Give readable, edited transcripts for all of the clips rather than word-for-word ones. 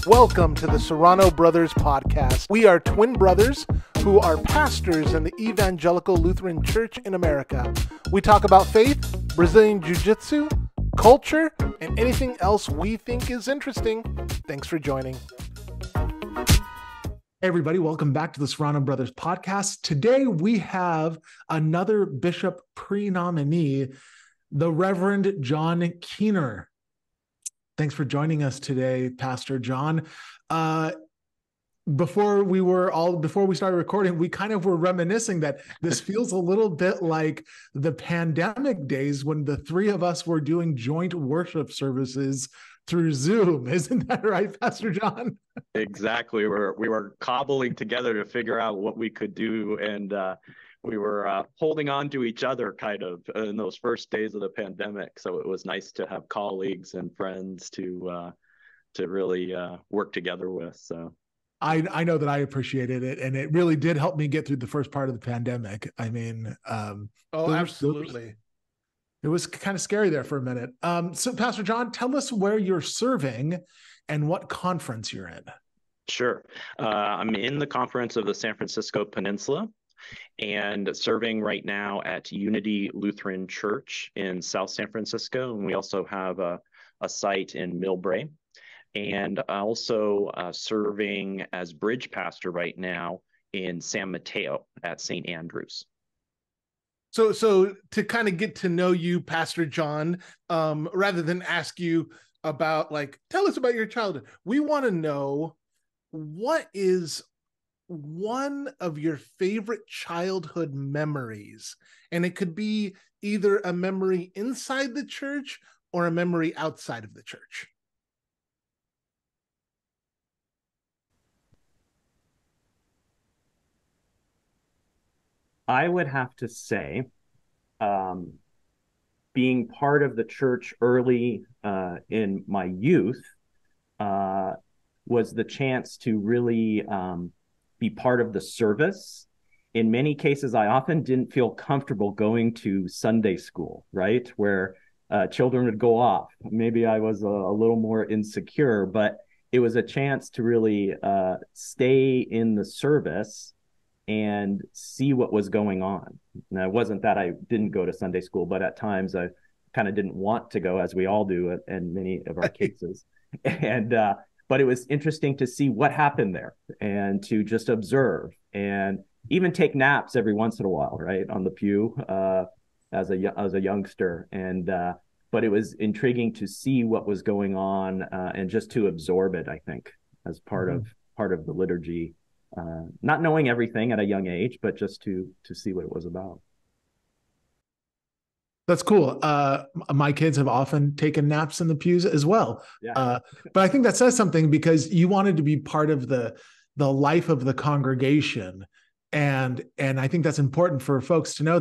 Welcome to the Serrano Brothers podcast. We are twin brothers who are pastors in the Evangelical Lutheran Church in America. We talk about faith, Brazilian Jiu-Jitsu, culture, and anything else we think is interesting. Thanks for joining. Hey everybody, welcome back to the Serrano Brothers podcast. Today we have another bishop pre-nominee, the Reverend John Kuehner. Thanks for joining us today, Pastor John. Before we started recording, we kind of were reminiscing that this feels a little bit like the pandemic days when the three of us were doing joint worship services through Zoom. Isn't that right, Pastor John? Exactly. We were cobbling together to figure out what we could do, and we were holding on to each other kind of in those first days of the pandemic. So it was nice to have colleagues and friends to really work together with. So I know that I appreciated it, and it really did help me get through the first part of the pandemic. I mean, Absolutely. It was kind of scary there for a minute. So Pastor John, tell us where you're serving and what conference you're in. Sure. I'm in the conference of the San Francisco Peninsula and serving right now at Unity Lutheran Church in South San Francisco. And we also have a site in Millbrae. And also serving as bridge pastor right now in San Mateo at St. Andrews. So to kind of get to know you, Pastor John, rather than ask you about tell us about your childhood, we want to know, what is one of your favorite childhood memories? And it could be either a memory inside the church or a memory outside of the church. I would have to say, being part of the church early in my youth was the chance to really be part of the service. In many cases, I often didn't feel comfortable going to Sunday school, right? Where children would go off. Maybe I was a little more insecure, but it was a chance to really stay in the service and see what was going on. Now, it wasn't that I didn't go to Sunday school, but at times I kind of didn't want to go, as we all do in many of our cases. And but it was interesting to see what happened there and to just observe and even take naps every once in a while, right, on the pew as a youngster. And but it was intriguing to see what was going on and just to absorb it, I think, as part of the liturgy. Not knowing everything at a young age, but just to see what it was about. That's cool. My kids have often taken naps in the pews as well. Yeah. But I think that says something, because you wanted to be part of the life of the congregation. And I think that's important for folks to know,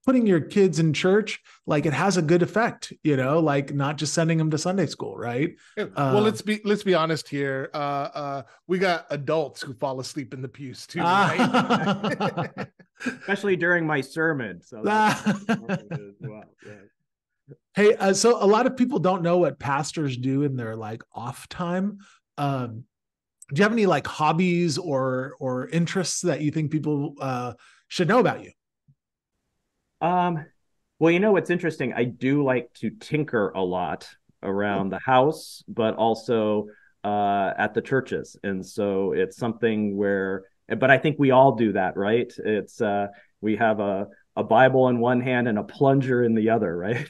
putting your kids in church, it has a good effect, not just sending them to Sunday school, right? Well, let's be honest here. We got adults who fall asleep in the pews too, right? Especially during my sermon. So wow. Hey, so a lot of people don't know what pastors do in their off time. Do you have any hobbies or interests that you think people should know about you? Well, what's interesting, I do like to tinker a lot around the house, but also at the churches. And so it's something but I think we all do that, right? It's we have a Bible in one hand and a plunger in the other, right?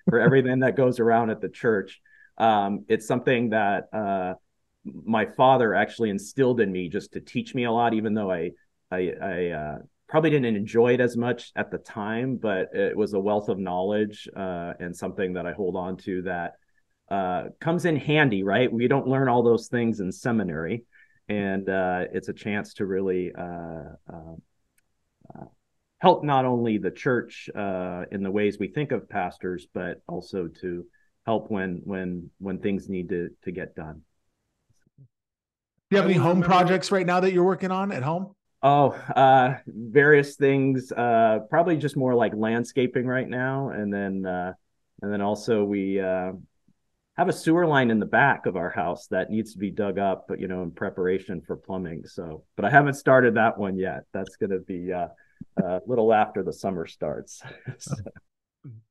for everything that goes around at the church. It's something that my father actually instilled in me, just to teach me a lot, even though I probably didn't enjoy it as much at the time, but it was a wealth of knowledge and something that I hold on to that comes in handy, right? We don't learn all those things in seminary, and it's a chance to really help not only the church in the ways we think of pastors, but also to help when things need to get done. Do you have any home projects right now that you're working on at home? Various things, probably just more like landscaping right now. And then also we have a sewer line in the back of our house that needs to be dug up, but in preparation for plumbing. So, but I haven't started that one yet. That's going to be a little after the summer starts. So,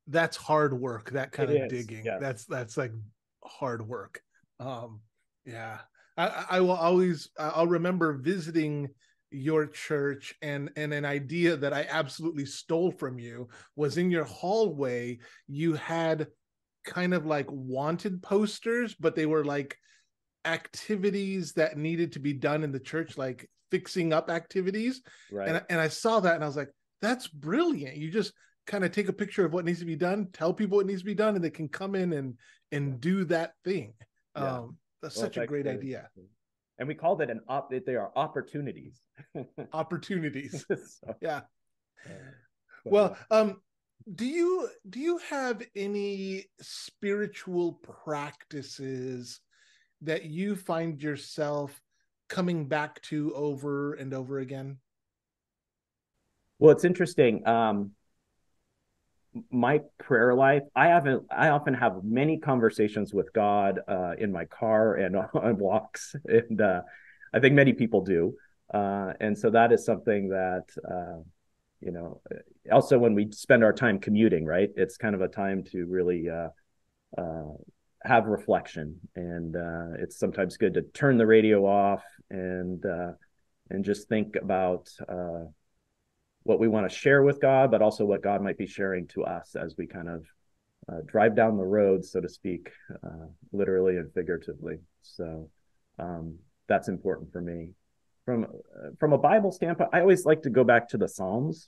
that's hard work. That kind of digging. Yeah. That's like hard work. Yeah. I will always, I'll remember visiting your church, and an idea that I absolutely stole from you was in your hallway, you had kind of like wanted posters, but they were like activities that needed to be done in the church, like fixing up activities. Right. And I saw that and I was like, that's brilliant. You just kind of take a picture of what needs to be done, tell people what needs to be done, and they can come in and do that thing. That's such a great idea. And we called it they are opportunities. Opportunities. So, yeah. Well, do you have any spiritual practices that you find yourself coming back to over and over again? Well, it's interesting. My prayer life, I often have many conversations with God in my car and on walks, and I think many people do. And so that is something that also when we spend our time commuting, right? It's kind of a time to really have reflection, and it's sometimes good to turn the radio off and just think about what we want to share with God, but also what God might be sharing to us as we kind of drive down the road, so to speak, literally and figuratively. So that's important for me. From a Bible standpoint, I always like to go back to the Psalms,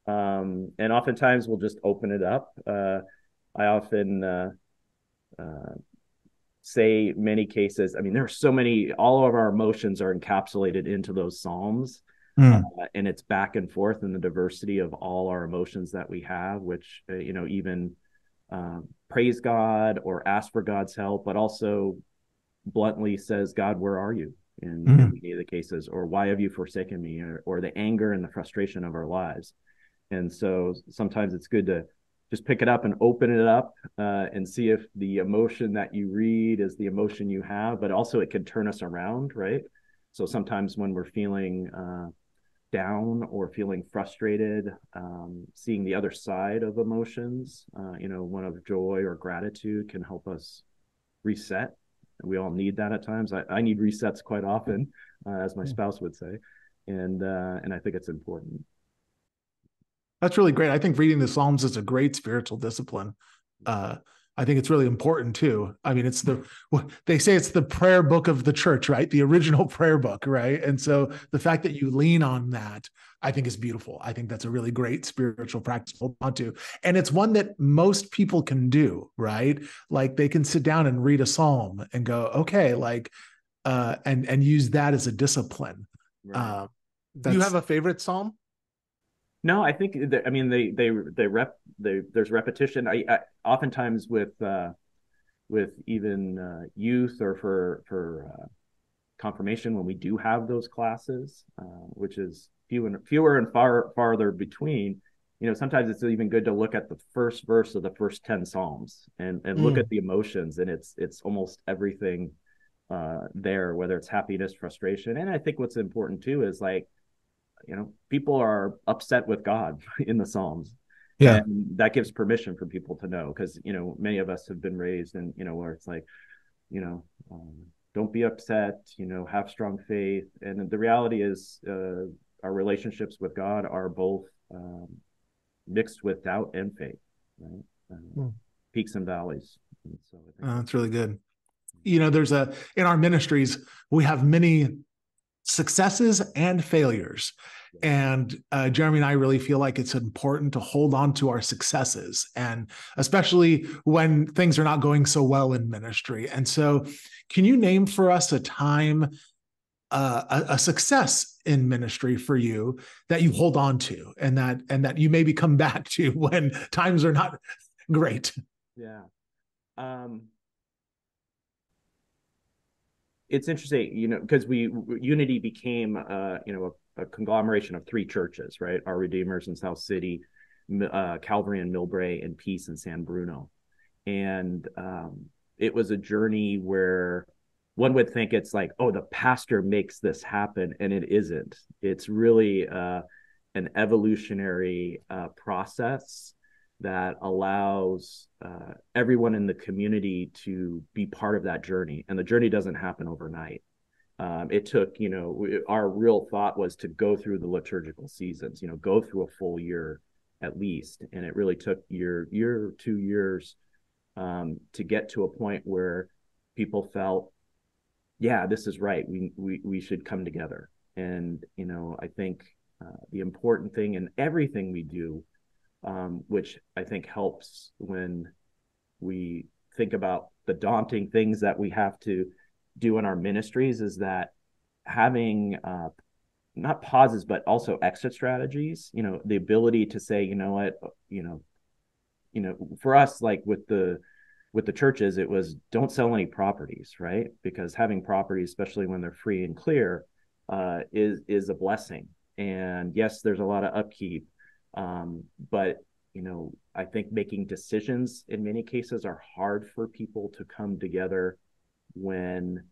and oftentimes we'll just open it up. I often say many cases, I mean, there are so many, all of our emotions are encapsulated into those Psalms. And it's back and forth in the diversity of all our emotions that we have, which, even praise God or ask for God's help, but also bluntly says, God, where are you in many of the cases, or why have you forsaken me, or the anger and the frustration of our lives. And so sometimes it's good to just pick it up and open it up and see if the emotion that you read is the emotion you have, but also it can turn us around, right? So sometimes when we're feeling down or feeling frustrated, seeing the other side of emotions, one of joy or gratitude can help us reset. We all need that at times. I need resets quite often, as my spouse would say, and I think it's important. That's really great. I think reading the Psalms is a great spiritual discipline. I think it's really important too. I mean, they say it's the prayer book of the church, right? The original prayer book, right? And so the fact that you lean on that, I think is beautiful. I think that's a really great spiritual practice to hold on to. And it's one that most people can do, right? Like they can sit down and read a Psalm and go, okay, like, and use that as a discipline. Right. Do you have a favorite Psalm? No, I think there's repetition. I oftentimes with even youth or for confirmation, when we do have those classes, which is fewer and farther between, sometimes it's even good to look at the first verse of the first 10 Psalms and look at the emotions, and it's almost everything there, whether it's happiness, frustration. And I think what's important too is like, people are upset with God in the Psalms. Yeah. And that gives permission for people to know, because, many of us have been raised in, where it's like, don't be upset, have strong faith. And the reality is our relationships with God are both mixed with doubt and faith, right? Peaks and valleys. And so that's really good. There's in our ministries, we have many successes and failures. And Jeremy and I really feel like it's important to hold on to our successes, and especially when things are not going so well in ministry. And so can you name for us a time, a success in ministry for you that you hold on to and that you maybe come back to when times are not great? Yeah. It's interesting, because Unity became, a conglomeration of 3 churches, right? Our Redeemers in South City, Calvary in Millbrae, and Peace in San Bruno. And it was a journey where one would think it's like, oh, the pastor makes this happen, and it isn't. It's really an evolutionary process that allows everyone in the community to be part of that journey. And the journey doesn't happen overnight. It took, our real thought was to go through the liturgical seasons, go through a full year at least. And it really took year, 2 years to get to a point where people felt, yeah, this is right. We should come together. And, I think the important thing in everything we do, which I think helps when we think about the daunting things that we have to do in our ministries, is that having not pauses, but also exit strategies, the ability to say, for us, like with the churches, it was don't sell any properties, right? Because having properties, especially when they're free and clear, is a blessing. And yes, there's a lot of upkeep, but I think making decisions in many cases are hard for people to come together when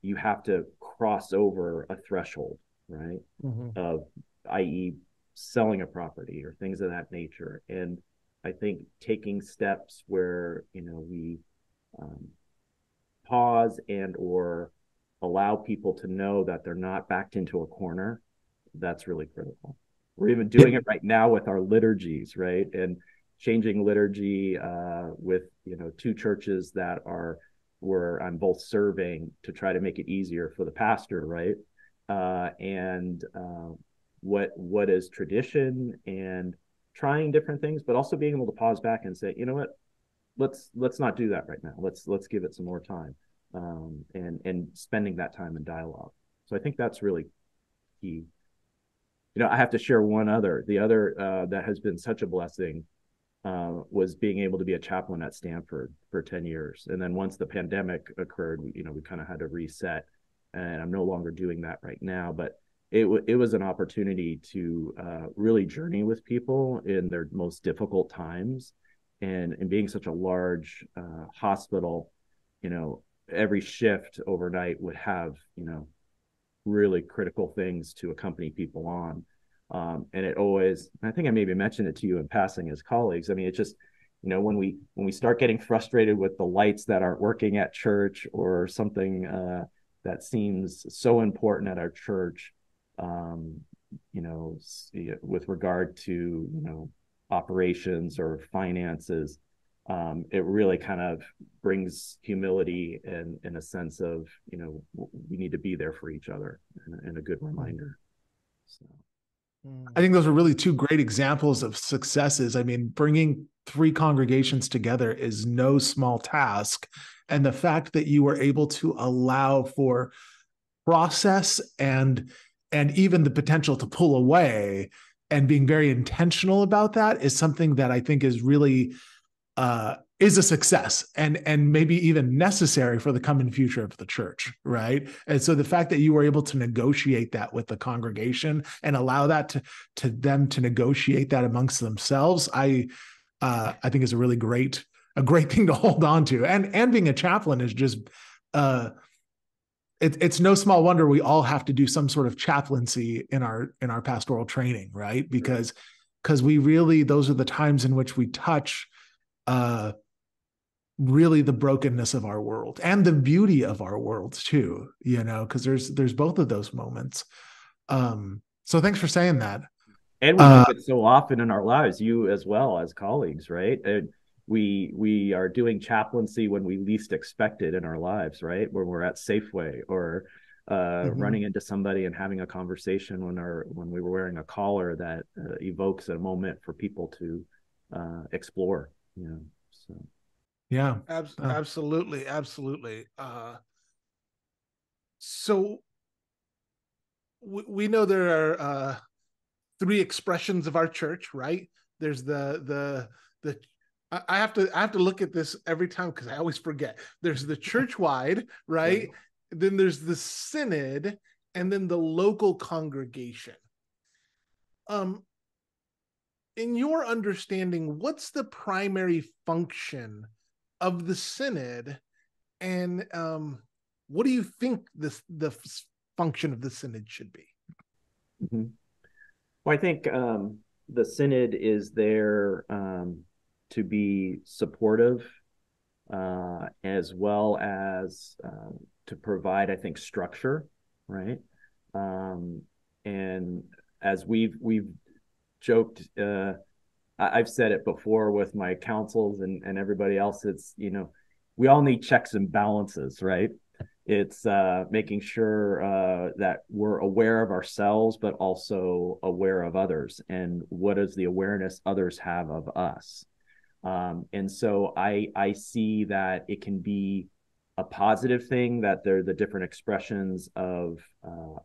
you have to cross over a threshold, right? Of, i.e., selling a property or things of that nature. And I think taking steps where we pause and or allow people to know that they're not backed into a corner, that's really critical. We're even doing it right now with our liturgies, right? And changing liturgy with 2 churches that are where I'm both serving to try to make it easier for the pastor, right? And what is tradition, and trying different things, but also being able to pause back and say, you know what, let's not do that right now. Let's give it some more time, and spending that time in dialogue. So I think that's really key. I have to share the other that has been such a blessing was being able to be a chaplain at Stanford for 10 years. And then once the pandemic occurred, we kind of had to reset, and I'm no longer doing that right now, but it was an opportunity to really journey with people in their most difficult times. And being such a large hospital, every shift overnight would have, really critical things to accompany people on. And it always, I think I maybe mentioned it to you in passing as colleagues. I mean, it's just, when we start getting frustrated with the lights that aren't working at church, or something that seems so important at our church, with regard to, operations or finances, it really kind of brings humility and in a sense of, we need to be there for each other, and a good reminder. So. I think those are really 2 great examples of successes. I mean, bringing 3 congregations together is no small task. And the fact that you were able to allow for process and even the potential to pull away, and being very intentional about that, is something that I think is really is a success, and maybe even necessary for the coming future of the church, right? And so the fact that you were able to negotiate that with the congregation and allow that to them to negotiate that amongst themselves, I think is a really great thing to hold on to. And being a chaplain is just it's no small wonder we all have to do some sort of chaplaincy in our pastoral training, right? Because we really, those are the times in which we touch really the brokenness of our world and the beauty of our world too, because there's both of those moments. So thanks for saying that. And we do it so often in our lives, you as well as colleagues, right? And we are doing chaplaincy when we least expect it in our lives, right? When we're at Safeway, or running into somebody and having a conversation when we were wearing a collar that evokes a moment for people to explore, So. Yeah, absolutely. So we know there are 3 expressions of our church, right? There's the I have to look at this every time because I always forget. There's the church-wide, right? Yeah. Then there's the synod, and then the local congregation. In your understanding, what's the primary function of the synod, and what do you think the function of the synod should be? Mm-hmm. Well, I think the synod is there to be supportive, as well as to provide, I think, structure, right? And as we've joked, I've said it before with my councils and everybody else. It's, we all need checks and balances, right? It's making sure that we're aware of ourselves, but also aware of others, and what is the awareness others have of us. And so I see that it can be a positive thing, that they're the different expressions of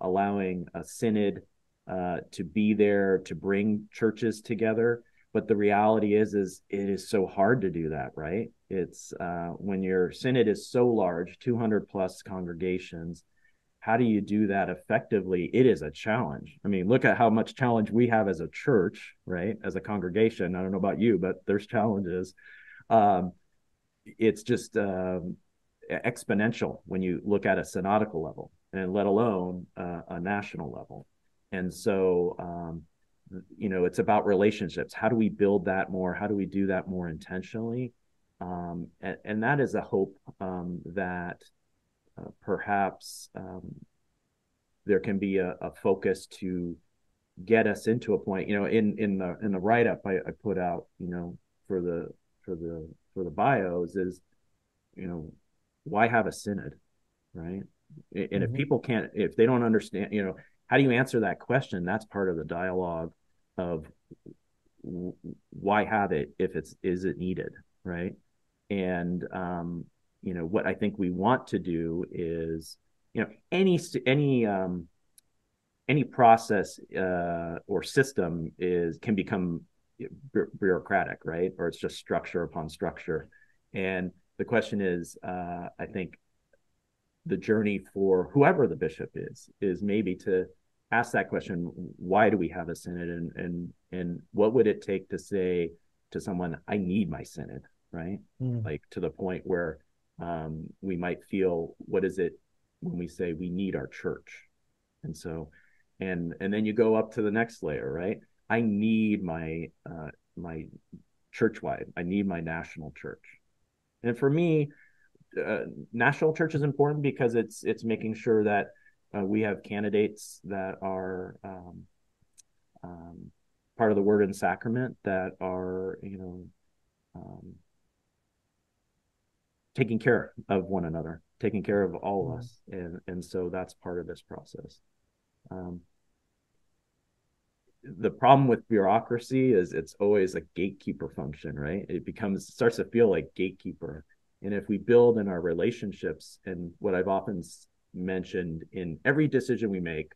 allowing a synod to be there to bring churches together. But the reality is it is so hard to do that, right? It's when your synod is so large, 200 plus congregations, how do you do that effectively? It is a challenge. I mean, look at how much challenge we have as a church, right? As a congregation. I don't know about you, but there's challenges. It's just exponential when you look at a synodical level, and let alone a national level. And so, it's about relationships. How do we build that more? How do we do that more intentionally? And that is a hope that perhaps there can be a focus to get us into a point. In the write-up I put out, for the bios is, why have a synod, right? And if people can't, if they don't understand, how do you answer that question? That's part of the dialogue of why have it if is it needed, right? And what I think we want to do is, any process or system can become bureaucratic, right? Or it's just structure upon structure. And the question is, I think the journey for whoever the bishop is maybe to ask that question: why do we have a synod, and what would it take to say to someone, I need my synod, right? Like, to the point where we might feel, what is it when we say we need our church? And so, and then you go up to the next layer, right? I need my my church-wide. I need my national church. And for me, national church is important because it's making sure that we have candidates that are part of the Word and Sacrament, that are taking care of one another, taking care of all of us, and so that's part of this process. The problem with bureaucracy is it's always a gatekeeper function, right? It starts to feel like gatekeeper. And if we build in our relationships, and what I've often mentioned in every decision we make,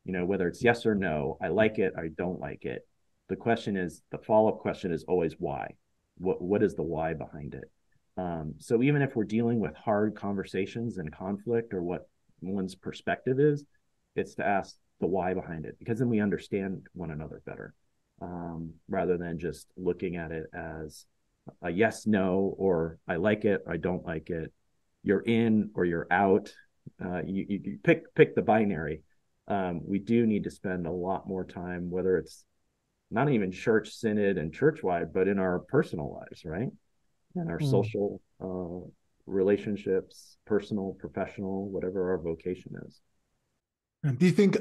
whether it's yes or no, I like it, I don't like it. The follow-up question is always why. What is the why behind it? So even if we're dealing with hard conversations and conflict, or what one's perspective is, it's to ask the why behind it, because then we understand one another better, rather than just looking at it as a yes, no, or I like it, I don't like it. You're in or you're out. You pick the binary. We do need to spend a lot more time, whether it's not even church, synod, and church-wide, but in our personal lives, right? And our social relationships, personal, professional, whatever our vocation is. Do you think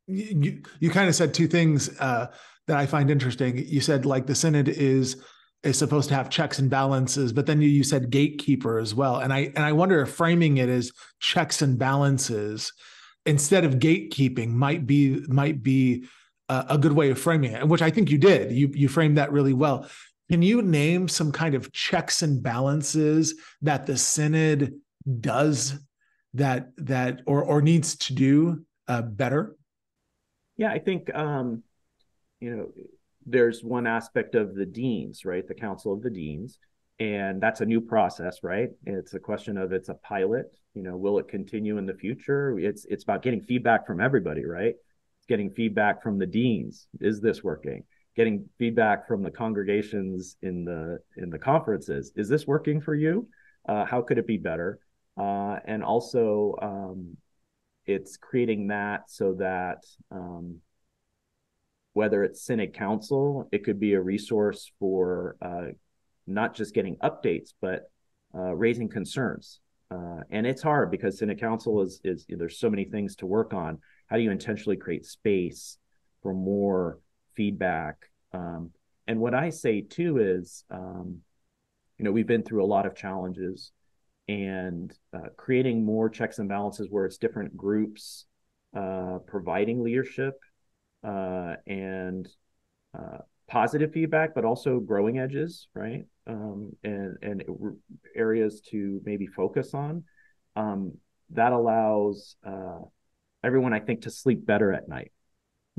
you kind of said two things that I find interesting? You said, like, the synod is supposed to have checks and balances, but then you said gatekeeper as well. And I wonder if framing it as checks and balances instead of gatekeeping might be a good way of framing it, which I think you did. You framed that really well. Can you name some kind of checks and balances that the synod does that or needs to do better? Yeah, I think there's one aspect of the deans, right? The Council of the Deans, and that's a new process, right? It's a question of, it's a pilot. Will it continue in the future? It's about getting feedback from everybody, right? Getting feedback from the deans. Is this working? getting feedback from the congregations in the conferences. Is this working for you? How could it be better? And also, it's creating that so that whether it's Synod Council, it could be a resource for not just getting updates, but raising concerns. And it's hard because Synod Council is there's so many things to work on. How do you intentionally create space for more feedback? And what I say too is, we've been through a lot of challenges, and creating more checks and balances where it's different groups providing leadership and positive feedback, but also growing edges, right? And areas to maybe focus on. That allows everyone, I think, to sleep better at night.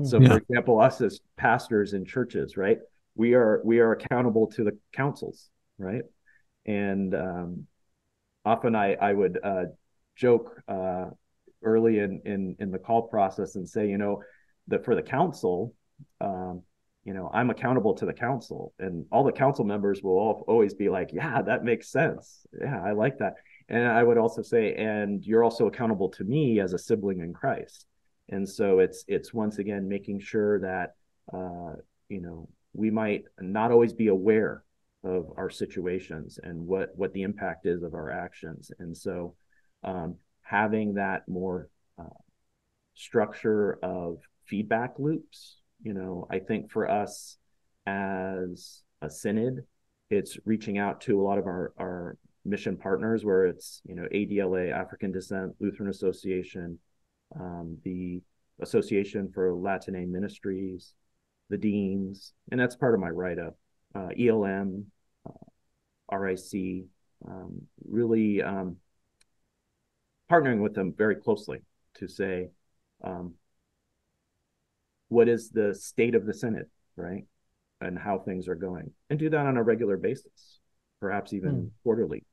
So, for example, us as pastors in churches, right? We are accountable to the councils, right? And often I would joke early in the call process and say, that for the council, I'm accountable to the council, and all the council members will always be like, yeah, that makes sense. Yeah, I like that. And I would also say, and you're also accountable to me as a sibling in Christ. And so it's once again making sure that we might not always be aware of our situations and what the impact is of our actions. And so having that more structure of feedback loops, I think for us as a synod, it's reaching out to a lot of our mission partners, where it's ADLA, African Descent Lutheran Association, the Association for Latine Ministries, the deans, and that's part of my write-up, ELM, RIC, really partnering with them very closely to say, what is the state of the Synod, right? And how things are going, and do that on a regular basis, perhaps even quarterly,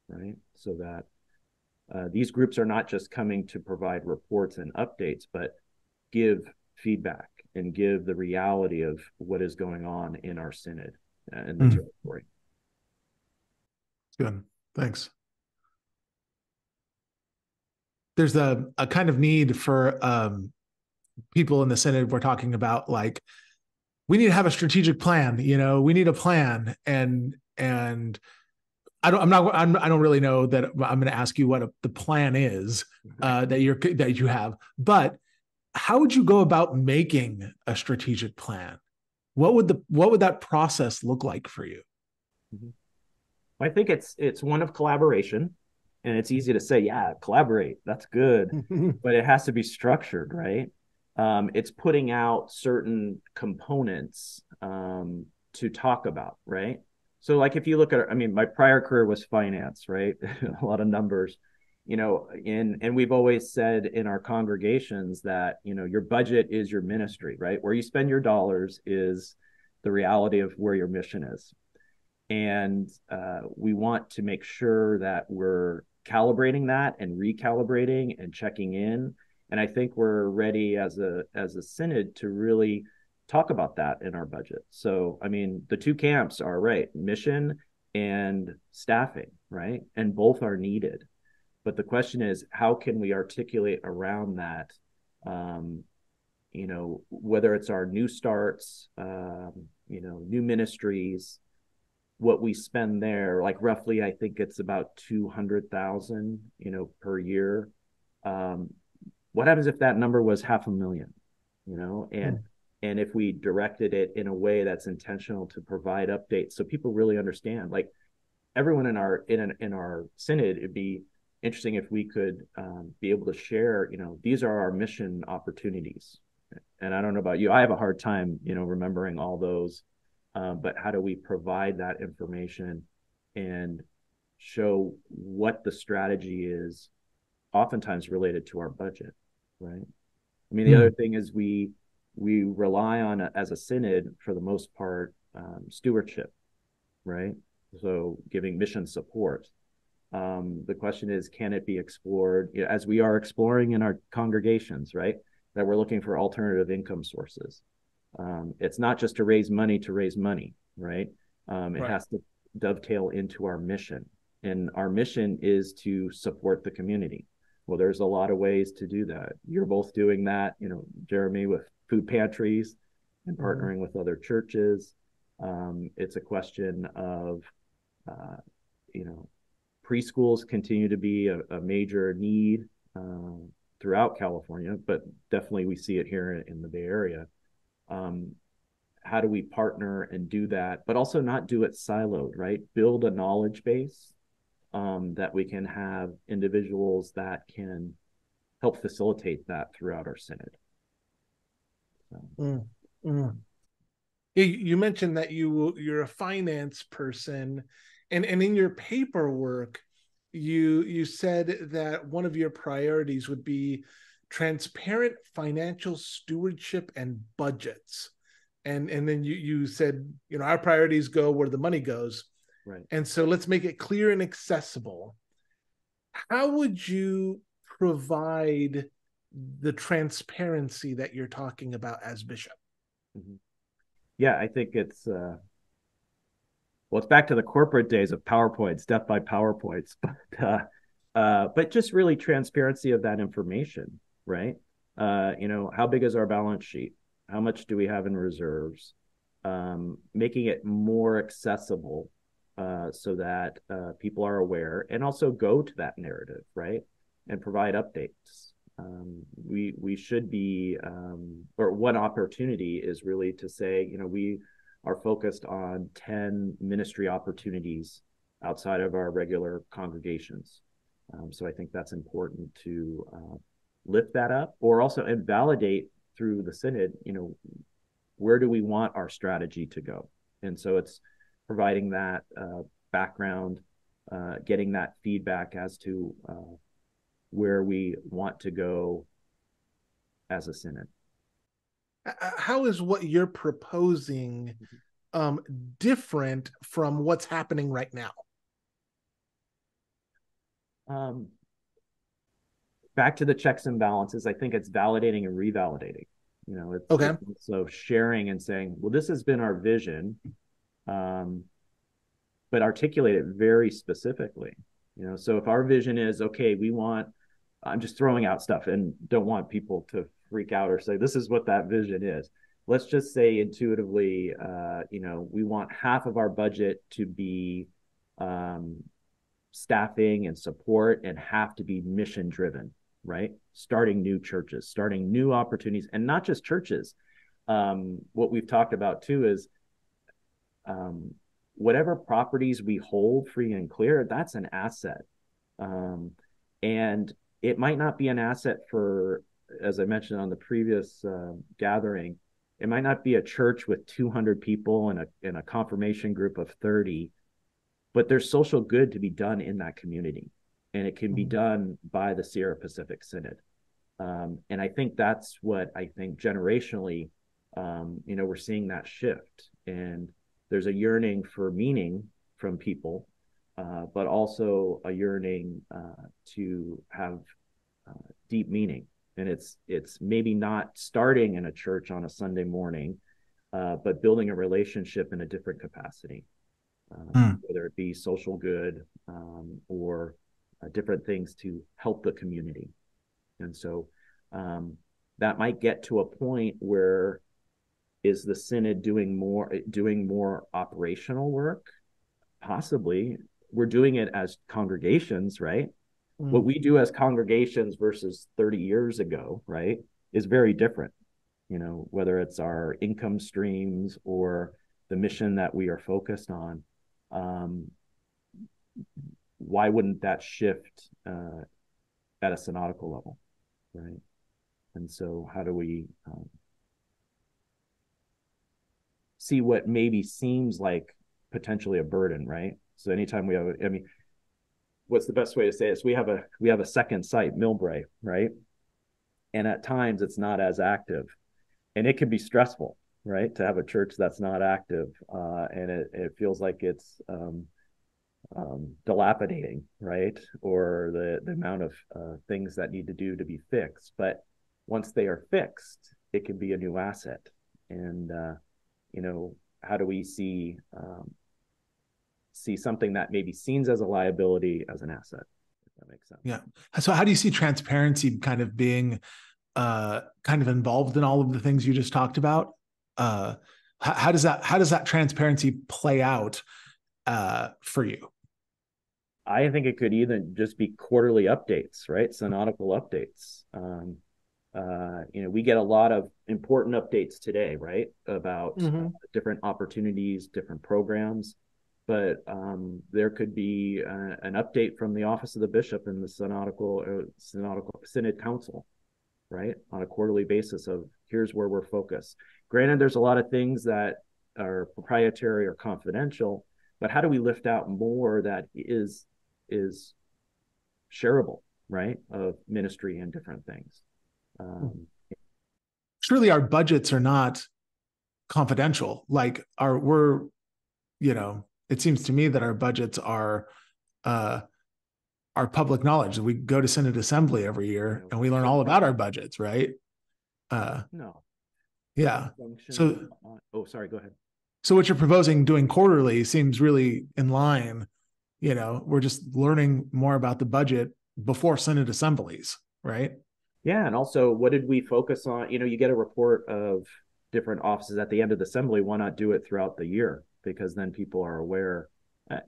right? So that these groups are not just coming to provide reports and updates, but give feedback and give the reality of what is going on in our Synod and the territory. Good. Thanks. There's a kind of need for people in the Synod. We're talking about, like, we need to have a strategic plan. We need a plan, and I don't really know that I'm going to ask you what the plan is that you have, but how would you go about making a strategic plan? What would that process look like for you? I think it's one of collaboration, and it's easy to say, yeah, collaborate, that's good, but it has to be structured, right? It's putting out certain components to talk about, right? So, like, if you look at, my prior career was finance, right? A lot of numbers, and we've always said in our congregations that, your budget is your ministry, right? Where you spend your dollars is the reality of where your mission is. And we want to make sure that we're calibrating that and recalibrating and checking in. And I think we're ready as a synod to really talk about that in our budget. So, the two camps are, right, mission and staffing, right? And both are needed. But the question is, how can we articulate around that, whether it's our new starts, new ministries, what we spend there, like roughly, I think it's about 200,000, per year. What happens if that number was $500,000, and if we directed it in a way that's intentional to provide updates so people really understand, like, everyone in our synod, it'd be interesting if we could be able to share, these are our mission opportunities. And I don't know about you, I have a hard time, remembering all those, but how do we provide that information and show what the strategy is, oftentimes related to our budget, right? The other thing is we rely on, as a synod, for the most part, stewardship, right? So giving mission support. The question is, can it be explored, as we are exploring in our congregations, right? That we're looking for alternative income sources. It's not just to raise money, right? It Right. has to dovetail into our mission. And our mission is to support the community. Well, there's a lot of ways to do that. You're both doing that, Jeremy, with food pantries and partnering with other churches. It's a question of, uh, you know, preschools continue to be a major need throughout California, but definitely we see it here in the Bay Area. Um, how do we partner and do that, but also not do it siloed, right? Build a knowledge base that we can have individuals that can help facilitate that throughout our synod. So. Mm, mm. You mentioned that you're a finance person, and in your paperwork, you said that one of your priorities would be transparent financial stewardship and budgets, and then you said, our priorities go where the money goes, Right. and so let's make it clear and accessible. How would you provide the transparency that you're talking about as bishop? Mm-hmm. Yeah, I think it's well, it's back to the corporate days of PowerPoints, death by PowerPoints, but just really transparency of that information, right? How big is our balance sheet? How much do we have in reserves? Making it more accessible so that people are aware and also go to that narrative, right? And provide updates. We should be, or one opportunity is really to say, we are focused on 10 ministry opportunities outside of our regular congregations. So I think that's important to lift that up, or also and validate through the synod, where do we want our strategy to go? And so it's providing that background, getting that feedback as to where we want to go as a synod. How is what you're proposing different from what's happening right now? Back to the checks and balances, I think it's validating and revalidating. It's Okay. so sharing and saying, well, this has been our vision, but articulate it very specifically. So if our vision is, okay, I'm just throwing out stuff and don't want people to freak out or say, this is what that vision is. Let's just say intuitively, we want half of our budget to be staffing and support and half to be mission driven, right? Starting new churches, starting new opportunities, and not just churches. What we've talked about too is whatever properties we hold free and clear, that's an asset. And it might not be an asset for, as I mentioned on the previous gathering, it might not be a church with 200 people and a confirmation group of 30, but there's social good to be done in that community. And it can be done by the Sierra Pacific Synod. And I think that's what I think generationally, we're seeing that shift. And there's a yearning for meaning from people, but also a yearning to have deep meaning. And it's maybe not starting in a church on a Sunday morning, but building a relationship in a different capacity, whether it be social good or different things to help the community. And so that might get to a point where is the synod doing more operational work? Possibly. We're doing it as congregations, right? What we do as congregations versus 30 years ago, right, is very different. Whether it's our income streams or the mission that we are focused on. Why wouldn't that shift at a synodical level, right? And so how do we see what maybe seems like potentially a burden, right? So anytime we have, what's the best way to say this? We have a second site, Millbrae, right? And at times it's not as active, and it can be stressful, right? To have a church that's not active, and it feels like it's dilapidating, right? Or the amount of things that need to do to be fixed. But once they are fixed, it can be a new asset. and how do we see something that maybe seen as a liability as an asset, if that makes sense. Yeah. So how do you see transparency kind of being kind of involved in all of the things you just talked about? How does that transparency play out for you? I think it could even just be quarterly updates, right? Synodical updates. We get a lot of important updates today, right? About different opportunities, different programs. But there could be an update from the office of the bishop and the synod council, right? On a quarterly basis of here's where we're focused. Granted, there's a lot of things that are proprietary or confidential, but how do we lift out more that is shareable, right? Of ministry and different things. Surely our budgets are not confidential. Like it seems to me that our budgets are public knowledge. We go to Synod Assembly every year and we learn all about our budgets, right? No. Yeah. So, sorry, go ahead. So what you're proposing doing quarterly seems really in line. We're just learning more about the budget before Synod assemblies, right? Yeah. And also, what did we focus on? You get a report of different offices at the end of the assembly. Why not do it throughout the year? Because then people are aware.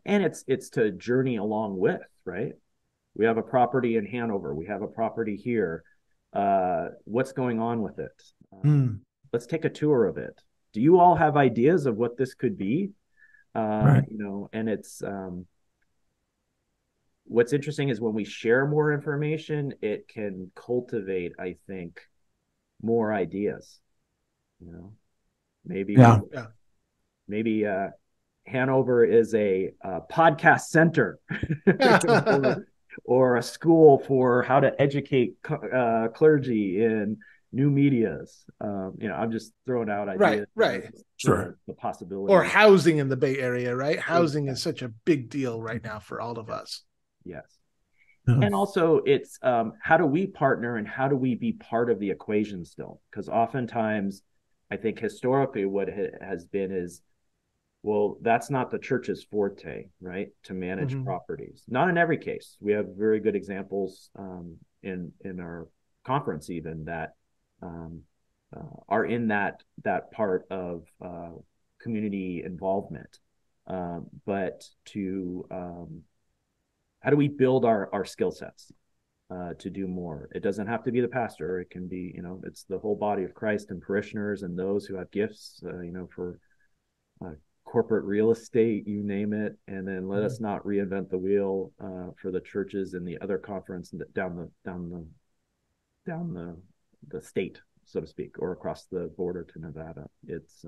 And it's to journey along with, right? We have a property in Hanover. We have a property here. What's going on with it? Let's take a tour of it. Do you all have ideas of what this could be? Right. And it's what's interesting is when we share more information, it can cultivate, I think, more ideas. Maybe Hanover is a podcast center or a school for how to educate clergy in new medias. I'm just throwing out ideas. Right. Sure. The possibility. Or housing in the Bay Area, right? Housing is such a big deal right now for all of us. Yes. And also it's how do we partner and how do we be part of the equation still? Because oftentimes I think historically what has been is, well, that's not the church's forte, right? To manage properties. Not in every case. We have very good examples in our conference even that are in that part of community involvement. But to how do we build our skill sets to do more? It doesn't have to be the pastor. It can be, it's the whole body of Christ and parishioners and those who have gifts, for corporate real estate, you name it. And then let us not reinvent the wheel for the churches in the other conference down the state, so to speak, or across the border to Nevada. It's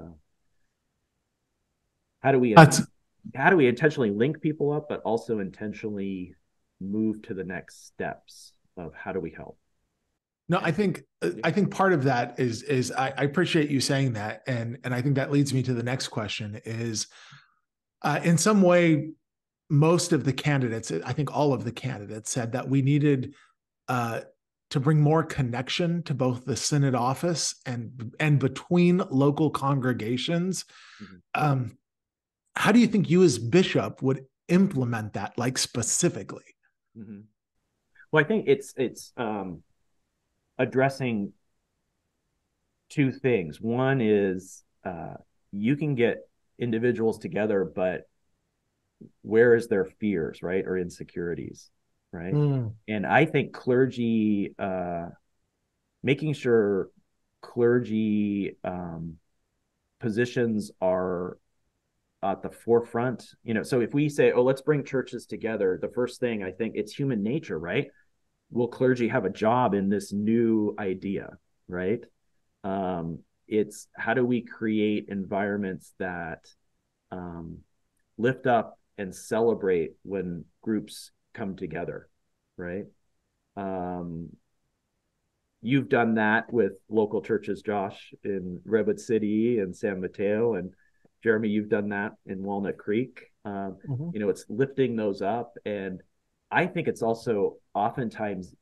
how do we intentionally link people up, but also intentionally move to the next steps of how do we help? No, I think part of that is I appreciate you saying that, and I think that leads me to the next question is, in some way, most of the candidates, I think all of the candidates said that we needed to bring more connection to both the Synod office and between local congregations. How do you think you as bishop would implement that, like specifically? Well, I think it's addressing two things. One is you can get individuals together, but where is their fears, right, or insecurities, right? And I think clergy, making sure clergy positions are at the forefront. So if we say, oh, let's bring churches together, the first thing, I think it's human nature, right? Will clergy have a job in this new idea, right? It's how do we create environments that lift up and celebrate when groups come together, right? You've done that with local churches, Josh, in Redwood City and San Mateo, and Jeremy, you've done that in Walnut Creek. It's lifting those up. And I think it's also oftentimes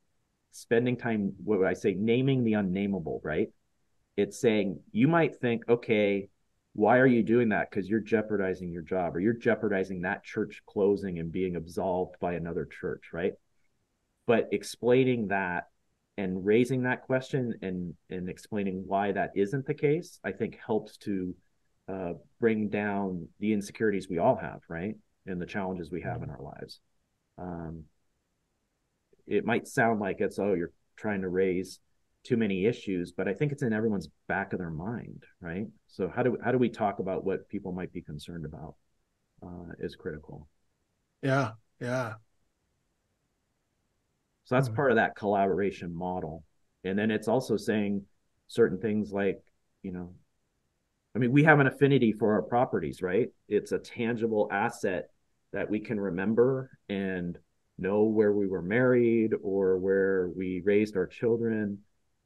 spending time, what I say, naming the unnameable, right? it's saying, you might think, okay, why are you doing that? Because you're jeopardizing your job, or you're jeopardizing that church closing and being absolved by another church, right? But explaining that and raising that question and explaining why that isn't the case, I think helps to bring down the insecurities we all have, right? And the challenges we have in our lives. It might sound like it's, oh, you're trying to raise too many issues, but I think it's in everyone's back of their mind, right? So how do we talk about what people might be concerned about is critical. Yeah, yeah. So that's part of that collaboration model. And then it's also saying certain things like, you know, I mean, we have an affinity for our properties, right? It's a tangible asset that we can remember and know where we were married or where we raised our children.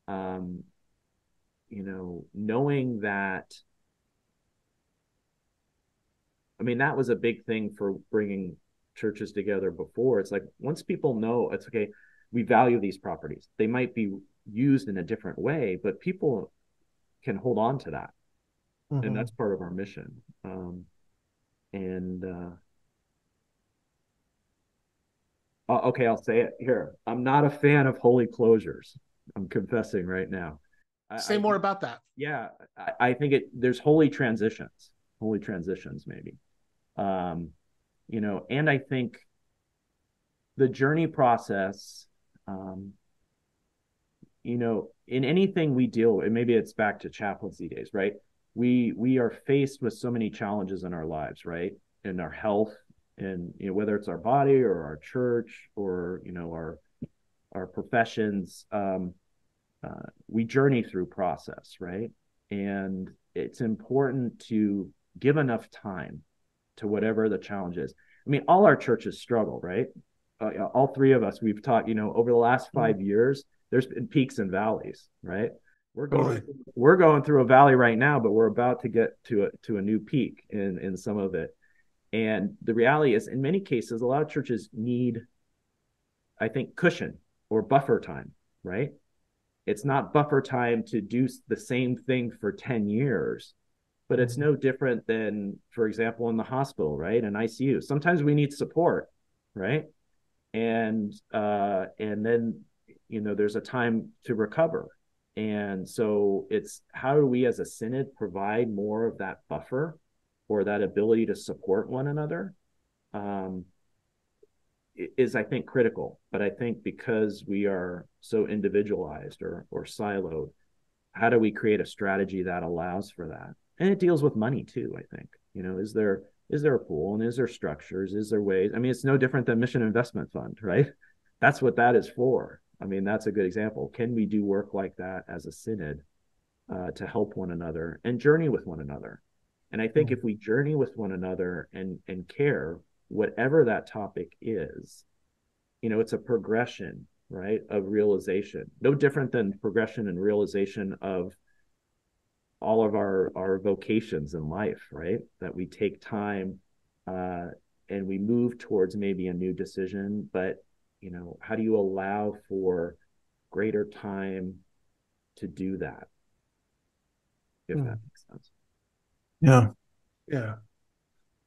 You know, knowing that, I mean, that was a big thing for bringing churches together before. It's like, once people know, it's okay, we value these properties. They might be used in a different way, but people can hold on to that. And that's part of our mission. Okay, I'll say it here. I'm not a fan of holy closures. I'm confessing right now. Say more about that. Yeah, I think there's holy transitions maybe. You know, and I think the journey process, you know, in anything we deal with, maybe it's back to chaplaincy days, right? We are faced with so many challenges in our lives, right? In our health, and you know, whether it's our body or our church or you know our professions, we journey through process, right? And it's important to give enough time to whatever the challenge is. I mean, all our churches struggle, right? All three of us, we've taught, you know, over the last 5 years, there's been peaks and valleys, right? We're going through a valley right now, but we're about to get to a new peak in some of it. And the reality is, in many cases, a lot of churches need, I think, cushion or buffer time, right? It's not buffer time to do the same thing for 10 years, but it's no different than, for example, in the hospital, right? An ICU. Sometimes we need support, right? And then, you know, there's a time to recover. And so it's, how do we as a synod provide more of that buffer or that ability to support one another, is, I think, critical. But I think because we are so individualized or siloed, how do we create a strategy that allows for that? And it deals with money too, I think. You know, is there a pool, and is there structures? Is there ways? I mean, it's no different than Mission Investment Fund, right? That's what that is for. I mean, that's a good example. Can we do work like that as a synod to help one another and journey with one another? And I think if we journey with one another and care, whatever that topic is, you know, it's a progression, right, of realization. No different than progression and realization of all of our vocations in life, right? That we take time and we move towards maybe a new decision, but you know, how do you allow for greater time to do that? If that makes sense. Yeah. Yeah.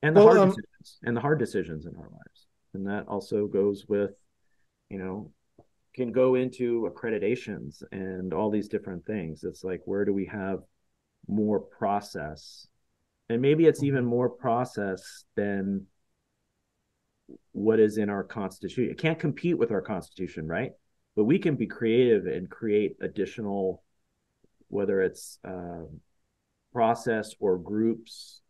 And the hard decisions in our lives. And that also goes with, you know, can go into accreditations and all these different things. It's like, where do we have more process? And maybe it's even more process than what is in our Constitution. It can't compete with our Constitution, right? But we can be creative and create additional, whether it's process or groups,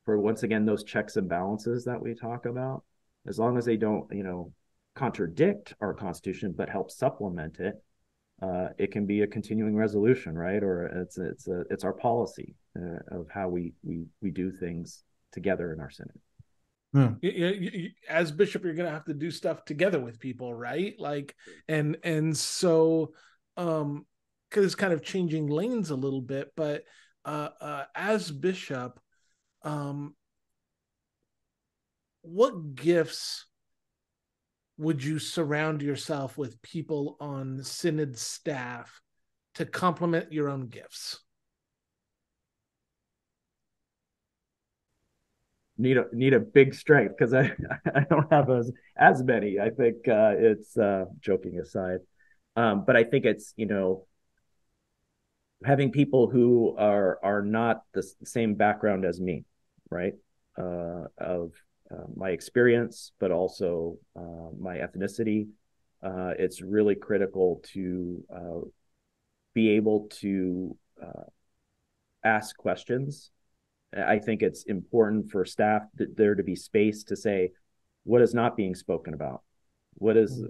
for, once again, those checks and balances that we talk about, as long as they don't, you know, contradict our Constitution, but help supplement it. It can be a continuing resolution, right? Or it's our policy of how we do things together in our synod. As bishop, you're gonna have to do stuff together with people, right? Like, and so, because it's kind of changing lanes a little bit, but as bishop, what gifts would you surround yourself with people on synod staff to complement your own gifts? Need a big strength, because I I don't have as many. I think it's joking aside, but I think it's, having people who are not the same background as me, right? Of my experience, but also my ethnicity. It's really critical to be able to ask questions. I think it's important for staff that there to be space to say, what is not being spoken about? What is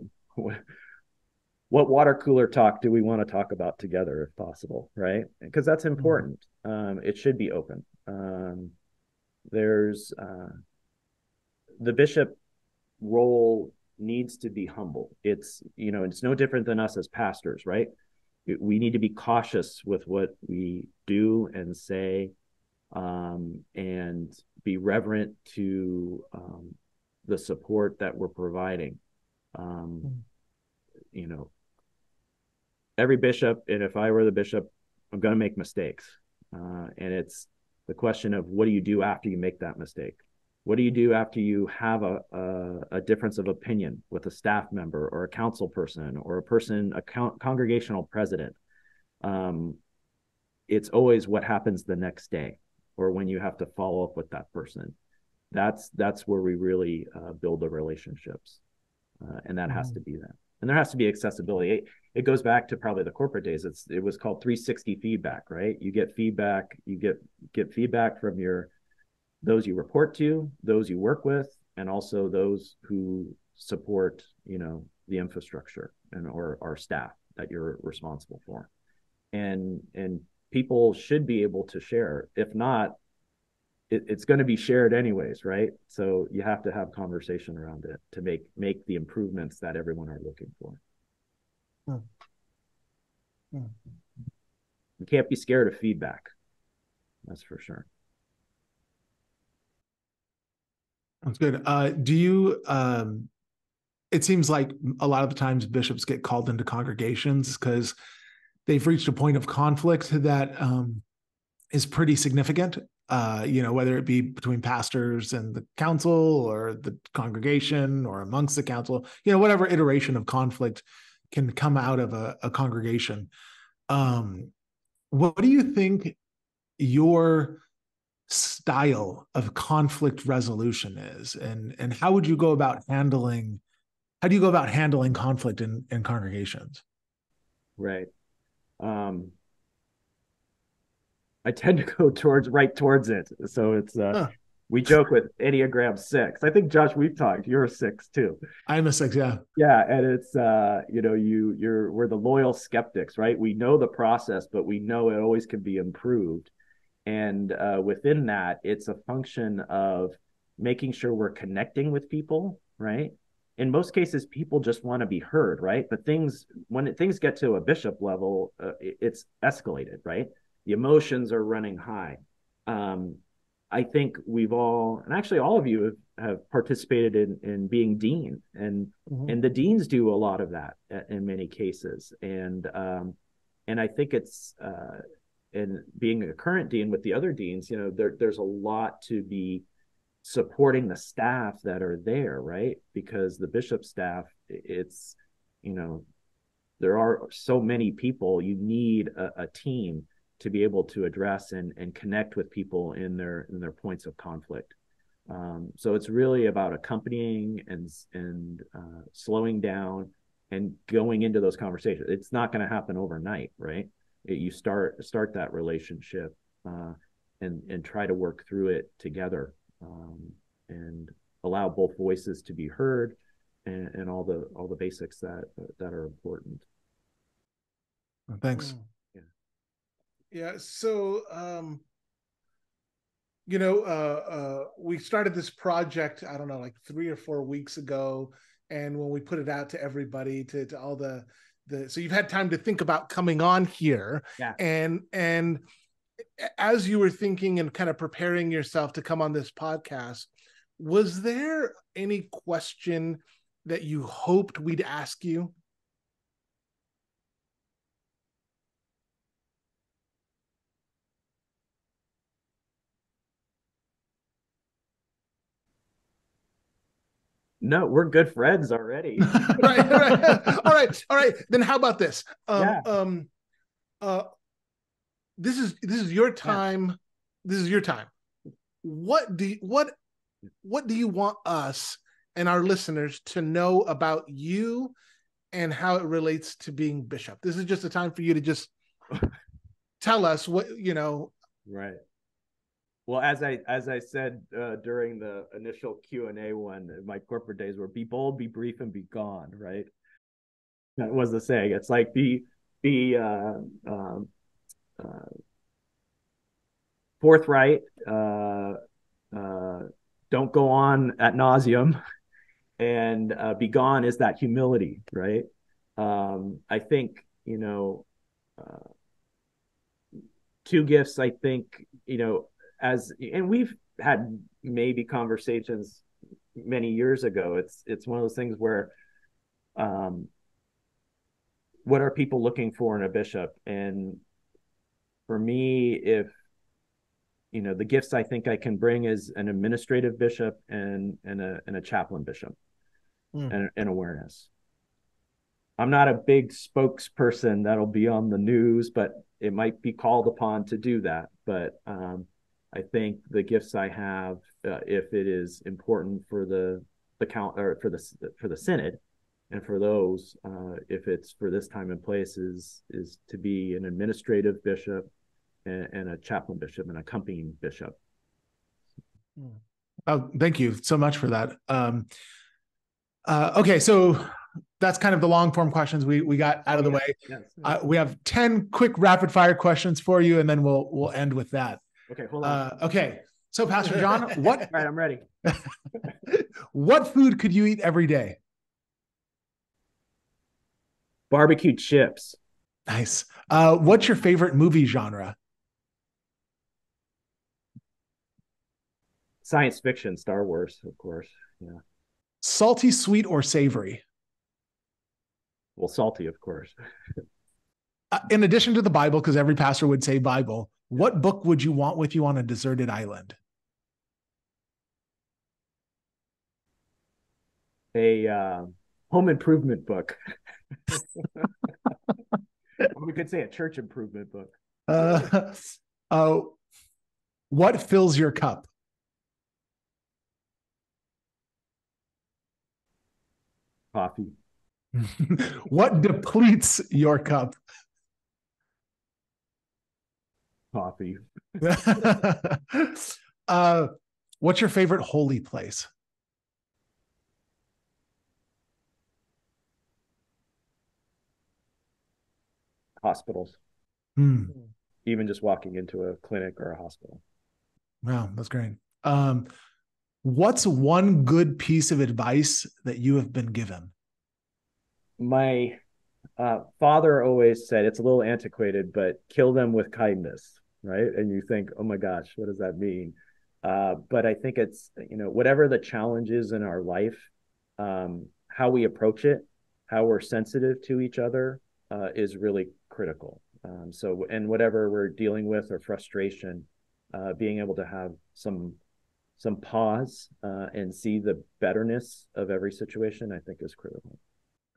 what water cooler talk do we want to talk about together if possible, right? Because that's important. It should be open. There's the bishop role needs to be humble. It's no different than us as pastors, right? We need to be cautious with what we do and say, and be reverent to the support that we're providing. Every bishop, and if I were the bishop, I'm going to make mistakes. And it's the question of, what do you do after you make that mistake? What do you do after you have a difference of opinion with a staff member or a council person or a congregational president? It's always what happens the next day, or when you have to follow up with that person. That's where we really build the relationships, and that has to be that. And there has to be accessibility. It goes back to probably the corporate days. It was called 360 feedback, right? You get feedback. You get feedback from those you report to, those you work with, and also those who support, the infrastructure or our staff that you're responsible for. And people should be able to share. If not, it's going to be shared anyways, right? So you have to have conversation around it to make the improvements that everyone are looking for. You can't be scared of feedback. That's for sure. That's good. Do you, it seems like a lot of the times bishops get called into congregations because they've reached a point of conflict that is pretty significant, whether it be between pastors and the council or the congregation or amongst the council, whatever iteration of conflict can come out of a congregation. What do you think your style of conflict resolution is, and how would you go about handling conflict in congregations? Right. I tend to go right towards it. So it's we joke with Enneagram 6. I think, Josh, we've talked. You're a 6 too. I'm a 6, yeah. Yeah, and it's we're the loyal skeptics, right? We know the process, but we know it always can be improved. And within that, it's a function of making sure we're connecting with people, right? In most cases, people just want to be heard, right? But when things get to a bishop level, it's escalated, right? The emotions are running high. I think we've all, and actually all of you have participated in being dean, and the deans do a lot of that in many cases. And I think it's and being a current dean with the other deans, there's a lot to be supporting the staff that are there, right? Because the bishop staff, it's, there are so many people. You need a team to be able to address and connect with people in their points of conflict. So it's really about accompanying and slowing down and going into those conversations. It's not going to happen overnight, right? You start that relationship and try to work through it together, and allow both voices to be heard, and all the basics that are important. Thanks. Yeah. So, we started this project, I don't know, like 3 or 4 weeks ago. And when we put it out to everybody, to all so you've had time to think about coming on here. Yeah. And as you were thinking and kind of preparing yourself to come on this podcast, was there any question that you hoped we'd ask you? No, we're good friends already. Right, right. All right. Then how about this? Yeah. This is your time. Yeah. This is your time. What do you want us and our listeners to know about you and how it relates to being bishop? This is just a time for you to just tell us what, you know. Right. Well, as I said during the initial Q&A one, my corporate days were be bold, be brief, and be gone. Right. That was the saying. It's like be forthright. Don't go on ad nauseum, and be gone is that humility, right? I think, you know, two gifts, I think, you know, and we've had maybe conversations many years ago. It's one of those things where, what are people looking for in a bishop? And for me, if, you know, the gifts I think I can bring is an administrative bishop and a chaplain bishop, and awareness. I'm not a big spokesperson that'll be on the news, but it might be called upon to do that. But I think the gifts I have, if it is important for the count or for the synod, and for those, if it's for this time and place, is to be an administrative bishop and a chaplain bishop and accompanying bishop. Oh, thank you so much for that. Okay, so that's kind of the long form questions we got out of the way. Yes. We have 10 quick rapid fire questions for you, and then we'll end with that. Okay, hold on. Okay, so Pastor John, what? All right, I'm ready. What food could you eat every day? Barbecue chips. Nice. What's your favorite movie genre? Science fiction, Star Wars, of course. Yeah. Salty, sweet, or savory? Well, salty, of course. In addition to the Bible, because every pastor would say Bible, what book would you want with you on a deserted island? A home improvement book. We could say a church improvement book. What fills your cup? Coffee. What depletes your cup? Coffee. What's your favorite holy place? Hospitals. Even just walking into a clinic or a hospital. Wow, that's great. What's one good piece of advice that you have been given? My father always said, it's a little antiquated, but kill them with kindness, right? And you think, oh my gosh, what does that mean? But I think it's, you know, whatever the challenge is in our life, how we approach it, how we're sensitive to each other is really critical. So, and whatever we're dealing with or frustration, being able to have some pause and see the betterness of every situation, I think is critical.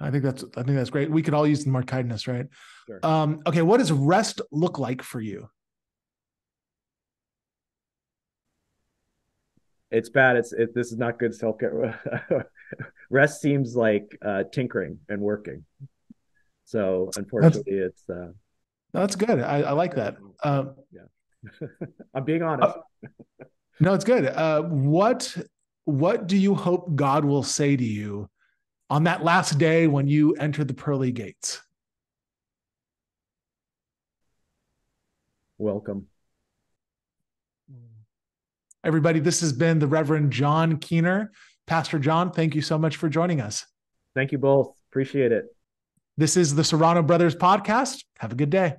I think that's great. We could all use more kindness, right? Sure. Okay, what does rest look like for you? It's bad. This is not good self-care. Rest seems like tinkering and working. So unfortunately, it's. No, that's good. I like that. Yeah, I'm being honest. No, it's good. What do you hope God will say to you on that last day when you enter the pearly gates? Welcome. Everybody, this has been the Reverend John Kuehner. Pastor John, thank you so much for joining us. Thank you both. Appreciate it. This is the Serrano Brothers podcast. Have a good day.